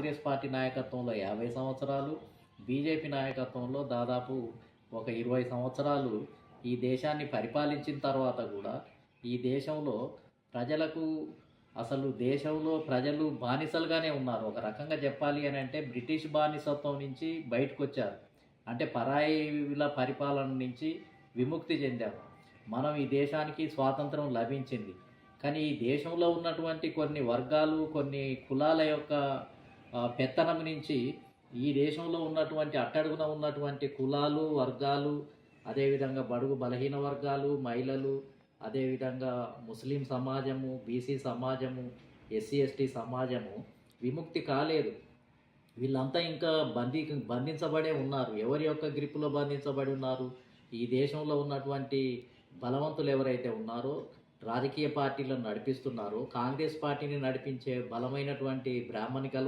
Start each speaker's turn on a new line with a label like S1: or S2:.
S1: Congress party నాయకత్వంలో 50 సంవత్సరాలు, BJP నాయకత్వంలో దాదాపు ఒక 20 సంవత్సరాలు ఈ దేశాన్ని పరిపాలించిన తర్వాత కూడా ఈ దేశంలో ప్రజలకు అసలు దేశంలో ప్రజలు బానిసలుగానే ఉన్నారు. ఒక రకంగా చెప్పాలి అని అంటే బ్రిటిష్ బానిసత్వం నుంచి బయటకు వచ్చారు. అంటే పరాయిల పరిపాలన నుంచి విముక్తి చెందాము. మనం ఈ దేశానికి స్వాతంత్రం లభించింది. కానీ ఈ దేశంలో ఉన్నటువంటి కొన్ని వర్గాలు, కొన్ని కులాల యొక్క పెత్తనం నుంచి ఈ దేశంలో ఉన్నటువంటి అట్టడుగున ఉన్నటువంటి కులాలు, వర్గాలు, అదేవిధంగా బడుగు బలహీన వర్గాలు, మహిళలు, అదేవిధంగా ముస్లిం సమాజము, బీసీ సమాజము, ఎస్సీ ఎస్టీ సమాజము విముక్తి కాలేదు. వీళ్ళంతా ఇంకా బంధించబడే ఉన్నారు. ఎవరి యొక్క గ్రిప్పులో బంధించబడి ఉన్నారు? ఈ దేశంలో ఉన్నటువంటి బలవంతులు ఎవరైతే ఉన్నారో, రాజకీయ పార్టీలను నడిపిస్తున్నారో, కాంగ్రెస్ పార్టీని నడిపించే బలమైనటువంటి బ్రాహ్మణికల